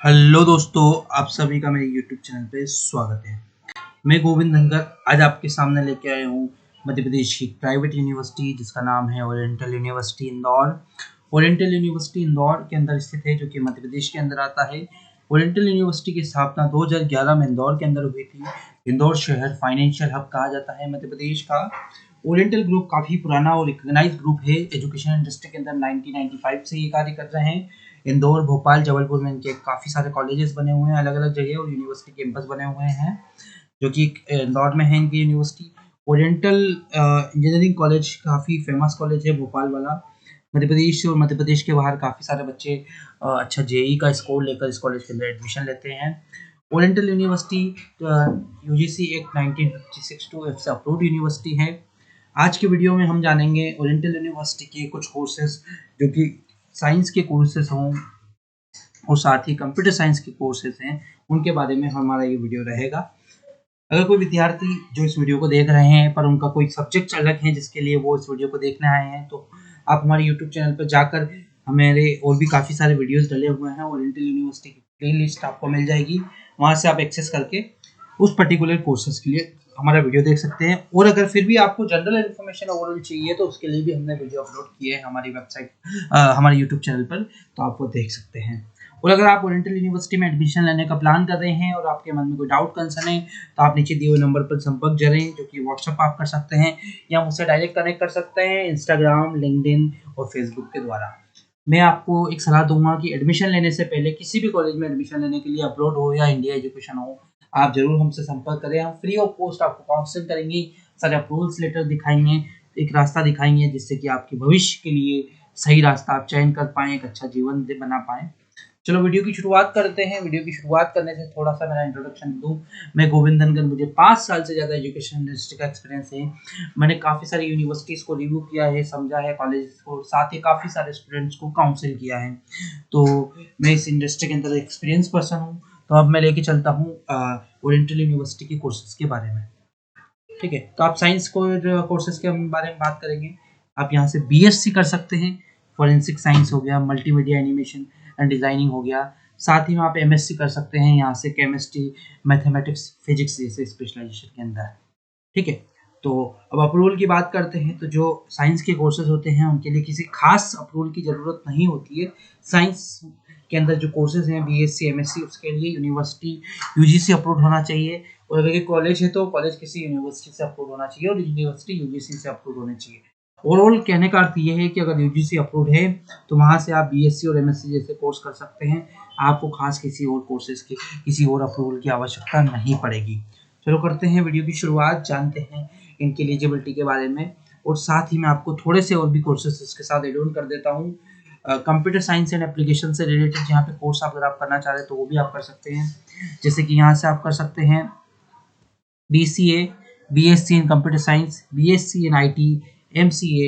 Hello दोस्तों, आप सभी का मेरे यूट्यूब चैनल पे स्वागत है। मैं गोविंद धनगर आज आपके सामने लेके आया हूँ मध्य प्रदेश की प्राइवेट यूनिवर्सिटी जिसका नाम है oriental university Indore. Oriental university Indore के अंदर स्थित है, जो कि मध्य प्रदेश के अंदर आता है। ओरिएंटल यूनिवर्सिटी की स्थापना 2011 में इंदौर के अंदर हुई थी। इंदौर शहर फाइनेंशियल हब कहा जाता है मध्य प्रदेश का। ओरिएंटल ग्रुप काफ़ी पुराना और रिकॉग्नाइज्ड ग्रुप है। एजुकेशन इंडस्ट्री के अंदर 1995 से ये कार्य कर रहे हैं। इंदौर, भोपाल, जबलपुर में इनके काफ़ी सारे कॉलेजेस बने हुए हैं अलग अलग जगह, और यूनिवर्सिटी कैंपस बने हुए हैं, जो कि इंदौर में है इनकी यूनिवर्सिटी। ओरिएंटल इंजीनियरिंग कॉलेज काफ़ी फेमस कॉलेज है भोपाल वाला। मध्य प्रदेश और मध्य प्रदेश के बाहर काफ़ी सारे बच्चे अच्छा जेई का स्कोर लेकर इस कॉलेज के अंदर एडमिशन लेते हैं। Oriental university UGC act 1956 two से अप्रूव्ड यूनिवर्सिटी है। आज के वीडियो में हम जानेंगे ओरिएंटल यूनिवर्सिटी के कुछ कोर्सेज, जो कि साइंस के कोर्सेज हों और साथ ही कंप्यूटर साइंस के कोर्सेज हैं, उनके बारे में हमारा ये वीडियो रहेगा। अगर कोई विद्यार्थी जो इस वीडियो को देख रहे हैं पर उनका कोई सब्जेक्ट अलग है जिसके लिए वो इस वीडियो को देखने आए हैं, तो आप हमारे यूट्यूब चैनल पर जाकर हमारे और भी काफ़ी सारे वीडियोस डले हुए हैं, ओरिएंटल यूनिवर्सिटी की प्लेलिस्ट आपको मिल जाएगी। वहाँ से आप एक्सेस करके उस पर्टिकुलर कोर्सेज के लिए हमारा वीडियो देख सकते हैं। और अगर फिर भी आपको जनरल इन्फॉर्मेशन ओवरऑल चाहिए तो उसके लिए भी हमने वीडियो अपलोड किए हैं हमारी वेबसाइट, हमारे यूट्यूब चैनल पर, तो आप वो देख सकते हैं। और अगर आप ओरिएंटल यूनिवर्सिटी में एडमिशन लेने का प्लान कर रहे हैं और आपके मन में कोई डाउट कंसर्न है, तो आप नीचे दिए हुए नंबर पर संपर्क करें, जो कि व्हाट्सएप आप कर सकते हैं या मुझसे डायरेक्ट कनेक्ट कर सकते हैं इंस्टाग्राम, लिंक्डइन और फेसबुक के द्वारा। मैं आपको एक सलाह दूंगा कि एडमिशन लेने से पहले किसी भी कॉलेज में एडमिशन लेने के लिए अब्रॉड हो या इंडिया एजुकेशन हो, आप जरूर हमसे संपर्क करें। हम फ्री ऑफ कॉस्ट आपको काउंसलिंग करेंगे, सारे अप्रूवल्स लेटर दिखाएंगे, एक रास्ता दिखाएंगे जिससे कि आपके भविष्य के लिए सही रास्ता आप चयन कर पाएँ, एक अच्छा जीवन बना पाएँ। चलो वीडियो की शुरुआत करते हैं। वीडियो की शुरुआत करने से थोड़ा सा मेरा इंट्रोडक्शन दूं। मैं गोविंद धनगर, मुझे 5 साल से ज़्यादा एजुकेशन इंडस्ट्री का एक्सपीरियंस है। मैंने काफ़ी सारी यूनिवर्सिटीज़ को रिव्यू किया है, समझा है कॉलेज को, साथ ही काफ़ी सारे स्टूडेंट्स को काउंसिल किया है। तो मैं इस इंडस्ट्री के अंदर एक्सपीरियंस पर्सन हूँ। तो अब मैं लेके चलता हूँ ओरिएंटल यूनिवर्सिटी के कोर्सेज के बारे में। ठीक है, तो आप साइंस कोर्सेज के बारे में बात करेंगे। आप यहाँ से बीएससी कर सकते हैं, फॉरेंसिक साइंस हो गया, मल्टीमीडिया एनिमेशन एंड डिजाइनिंग हो गया। साथ ही में आप एमएससी कर सकते हैं यहाँ से केमिस्ट्री, मैथमेटिक्स, फिजिक्स जैसे स्पेशलाइजेशन के अंदर। ठीक है, तो अब अप्रूवल की बात करते हैं। तो जो साइंस के कोर्सेज होते हैं उनके लिए किसी खास अप्रूवल की ज़रूरत नहीं होती है। साइंस के अंदर जो कोर्सेज हैं बीएससी, एमएससी, उसके लिए यूनिवर्सिटी यूजीसी अप्रूव होना चाहिए। और अगर ये कॉलेज है तो कॉलेज किसी यूनिवर्सिटी से अप्रूव होना चाहिए और यूनिवर्सिटी यूजीसी से अप्रूव होनी चाहिए। ओवरऑल कहने का अर्थ ये है कि अगर यूजीसी अप्रूव है तो वहाँ से आप बीएससी और एमएससी जैसे कोर्स कर सकते हैं। आपको खास किसी और कोर्सेज की, किसी और अप्रूवल की आवश्यकता नहीं पड़ेगी। चलो करते हैं वीडियो की शुरुआत, जानते हैं इनकी एलिजिबिलिटी के बारे में। और साथ ही मैं आपको थोड़े से और भी कोर्सेज इसके साथ एड ऑन कर देता हूँ। कंप्यूटर साइंस एंड एप्लीकेशन से रिलेटेड यहाँ पे कोर्स अगर आप करना चाह रहे हैं तो वो भी आप कर सकते हैं। जैसे कि यहाँ से आप कर सकते हैं BCA, BSc in computer science, BSc in IT, MCA,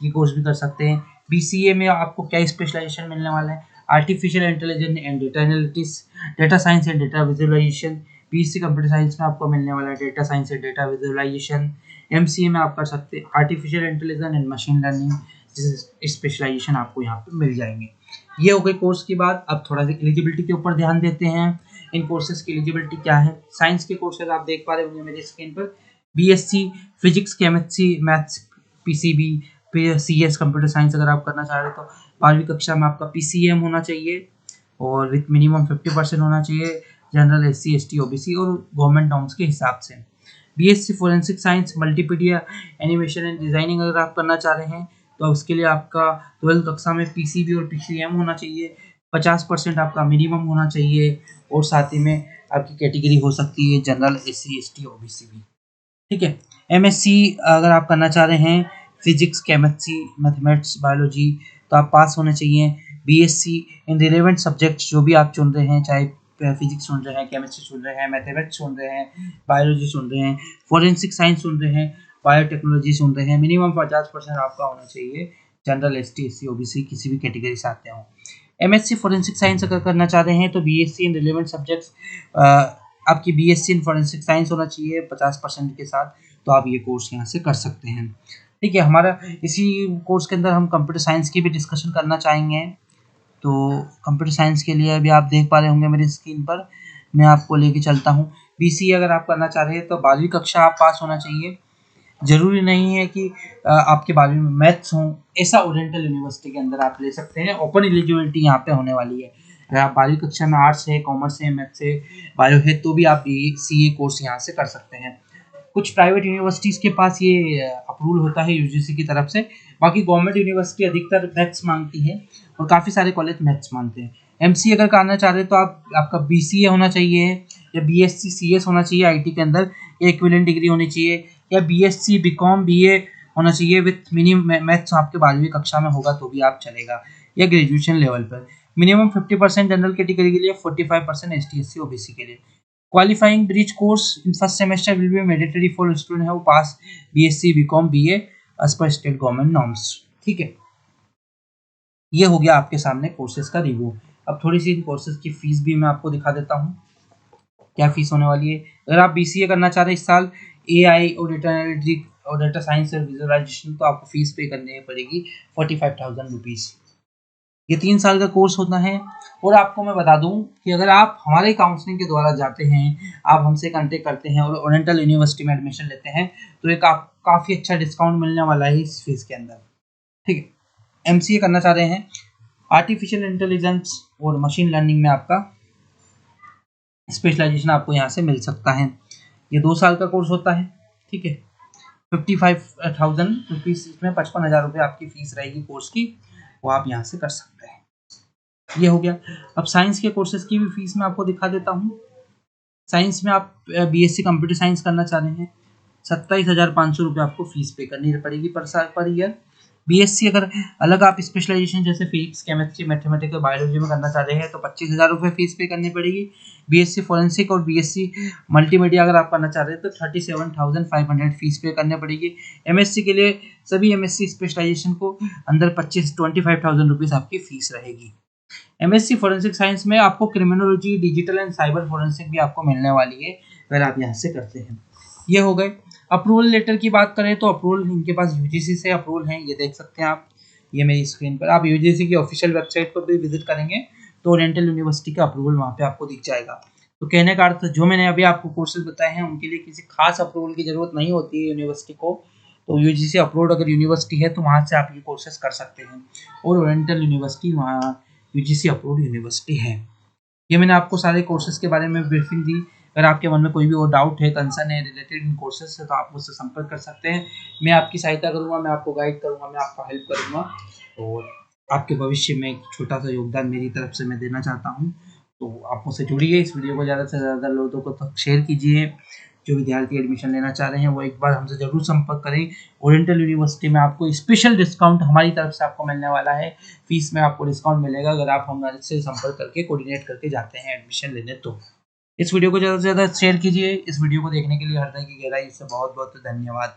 ये कोर्स भी कर सकते हैं। BCA में आपको क्या स्पेशलाइजेशन मिलने वाला है? Artificial intelligence and data analytics, data science and data visualization. BSc computer science में आपको मिलने वाला है data science and data visualization. MCA में आप कर सकते हैं artificial intelligence and machine learning, specialization आपको यहाँ पे मिल जाएंगे। ये हो गई कोर्स की बात। अब थोड़ा सा एलिजिबिलिटी के ऊपर ध्यान देते हैं। इन कोर्सेज की एलिजिबिलिटी क्या है? साइंस के कोर्सेज आप देख पा रहे होंगे मेरी स्क्रीन पर। BSc physics, chemistry, maths, PCB, CS computer science अगर आप करना चाह रहे हो तो 12वीं कक्षा में आपका PCM होना चाहिए और विथ मिनिमम 50% होना चाहिए। जनरल, SC, ST, OBC और गवर्नमेंट नॉर्म्स के हिसाब से। BSc forensic science, multimedia animation and designing अगर आप करना चाह रहे हैं तो उसके लिए आपका 12वीं कक्षा में PCB और PCM होना चाहिए। 50% आपका मिनिमम होना चाहिए और साथ ही में आपकी कैटेगरी हो सकती है जनरल, SC, ST, OBC भी। ठीक है, MSc अगर आप करना चाह रहे हैं फिजिक्स, केमिस्ट्री, मैथमेटिक्स, बायोलॉजी, तो आप पास होने चाहिए। BSc इन रिलेवेंट सब्जेक्ट्स जो भी आप चुन रहे हैं, चाहे फिजिक्स चुन रहे हैं, केमिस्ट्री चुन रहे हैं, मैथमेटिक्स चुन रहे हैं, बायोलॉजी चुन रहे हैं, फोरेंसिक साइंस चुन रहे हैं, बायोटेक्नोलॉजी चुन रहे हैं, मिनिमम 50% आपका होना चाहिए। जनरल, ST, SC, OBC किसी भी कैटेगरी से आते हो। MSc फोरेंसिक साइंस अगर करना चाह रहे हैं तो BSc इन रिलेवेंट सब्जेक्ट्स, आपकी BSc इन फोरेंसिक साइंस होना चाहिए 50% के साथ, तो आप ये कोर्स यहाँ से कर सकते हैं। ठीक है, हमारा इसी कोर्स के अंदर हम कंप्यूटर साइंस की भी डिस्कशन करना चाहेंगे। तो कंप्यूटर साइंस के लिए अभी आप देख पा रहे होंगे मेरी स्क्रीन पर, मैं आपको लेके चलता हूँ। बीसीए अगर आप करना चाह रहे हैं तो 12वीं कक्षा आप पास होना चाहिए। ज़रूरी नहीं है कि आपके 12वीं में मैथ्स हों, ऐसा ओरिएंटल यूनिवर्सिटी के अंदर आप ले सकते हैं। ओपन एलिजिबिलिटी यहाँ पे होने वाली है। अगर आप 12वीं कक्षा में आर्ट्स है, कॉमर्स है, मैथ्स है, बायो है, तो भी आप बीसीए कोर्स यहाँ से कर सकते हैं। कुछ प्राइवेट यूनिवर्सिटीज़ के पास ये अप्रूवल होता है यूजीसी की तरफ से। बाकी गवर्नमेंट यूनिवर्सिटी अधिकतर मैथ्स मांगती है और काफ़ी सारे कॉलेज मैथ्स मांगते हैं। एमसीए अगर करना चाह रहे हैं तो आपका बीसीए होना चाहिए या बीएससी सीएस होना चाहिए आईटी के अंदर, या इक्विवेलेंट डिग्री होनी चाहिए, या बीएससी बीकॉम बीए होना चाहिए विथ मिनिमम मैथ्स आपके 12वीं कक्षा में होगा तो भी आप चलेगा, या ग्रेजुएशन लेवल पर। मिनिमम 50% जनरल कैटेगरी के लिए, 45% एसटी एससी ओबीसी के लिए। Qualifying bridge course in first semester will be mandatory for student who pass BSc, BCom, BA as per state government norms। ठीक है, ये हो गया आपके सामने कोर्सेज का रिव्यू। अब थोड़ी सी इन कोर्सेज की फीस भी मैं आपको दिखा देता हूँ, क्या फीस होने वाली है। अगर आप बीसीए करना चाह रहे हैं इस साल एआई और डेटा एनालिटिक्स और डेटा साइंस और विजुअलाइजेशन, तो आपको फीस पे करनी पड़ेगी 45,000 रुपीज़। ये 3 साल का कोर्स होता है। और आपको मैं बता दूं कि अगर आप हमारे काउंसलिंग के द्वारा जाते हैं, आप हमसे कांटेक्ट करते हैं और ओरिएंटल यूनिवर्सिटी में एडमिशन लेते हैं, तो एक आप काफ़ी अच्छा डिस्काउंट मिलने वाला है इस फीस के अंदर। ठीक है, एमसीए करना चाह रहे हैं, आर्टिफिशियल इंटेलिजेंस और मशीन लर्निंग में आपका स्पेशलाइजेशन आपको यहाँ से मिल सकता है। ये 2 साल का कोर्स होता है। ठीक है, 55,000 रुपीज़, इसमें 55,000 रुपये आपकी फीस रहेगी कोर्स की, वो आप यहाँ से कर सकते हैं। ये हो गया। अब साइंस के कोर्सेज की भी फीस मैं आपको दिखा देता हूँ। साइंस में आप बीएससी कंप्यूटर साइंस करना चाह रहे हैं, 27,500 रुपये आपको फीस पे करनी पड़ेगी पर साल पर ईयर। बीएससी अगर अलग आप स्पेशलाइजेशन जैसे फिजिक्स, केमिस्ट्री, मैथमेटिक्स और बायोलॉजी में करना चाह रहे हैं तो 25,000 रुपये फीस पे करनी पड़ेगी। बीएससी फॉरेंसिक और बीएससी मल्टीमीडिया अगर आप करना चाह रहे हैं तो 37,500 फीस पे करनी पड़ेगी। एमएससी के लिए सभी एमएससी स्पेशलाइजेशन को अंदर 25,000 रुपीज़ आपकी फीस रहेगी। एमएससी फॉरेंसिक साइंस में आपको criminology, digital and cyber forensic भी आपको मिलने वाली है अगर आप यहाँ से करते हैं। ये हो गए। अप्रूवल लेटर की बात करें तो अप्रूवल इनके पास यूजीसी से अप्रूवल है, ये देख सकते हैं आप, ये मेरी स्क्रीन पर। आप यूजीसी की ऑफिशियल वेबसाइट पर भी विजिट करेंगे तो ओरिएंटल यूनिवर्सिटी का अप्रूवल वहाँ पे आपको दिख जाएगा। तो कहने का अर्थ, जो मैंने अभी आपको कोर्सेज बताए हैं उनके लिए किसी खास अप्रूवल की जरूरत नहीं होती है यूनिवर्सिटी को। तो यूजीसी अप्रूव्ड अगर यूनिवर्सिटी है तो वहाँ से आप ये कोर्सेज कर सकते हैं, और ओरिएंटल यूनिवर्सिटी वहाँ यूजीसी अप्रूव्ड यूनिवर्सिटी है। ये मैंने आपको सारे कोर्सेज के बारे में ब्रीफिंग दी। अगर आपके मन में कोई भी और डाउट है, कंसर्न है रिलेटेड इन कोर्सेज से, तो आप मुझसे संपर्क कर सकते हैं। मैं आपकी सहायता करूंगा, मैं आपको गाइड करूंगा, मैं आपका हेल्प करूंगा, और आपके भविष्य में एक छोटा सा योगदान मेरी तरफ से मैं देना चाहता हूँ। तो आप मुझसे जुड़िए, इस वीडियो को ज़्यादा से ज़्यादा लोगों को तक शेयर कीजिए। जो विद्यार्थी एडमिशन लेना चाह रहे हैं वो एक बार हमसे ज़रूर संपर्क करें। ओरिएंटल यूनिवर्सिटी में आपको स्पेशल डिस्काउंट हमारी तरफ से आपको मिलने वाला है। फीस में आपको डिस्काउंट मिलेगा अगर आप हमारे से संपर्क करके कोऑर्डिनेट करके जाते हैं एडमिशन लेने। तो इस वीडियो को ज़्यादा से ज़्यादा शेयर कीजिए। इस वीडियो को देखने के लिए हृदय की गहराई से बहुत बहुत धन्यवाद।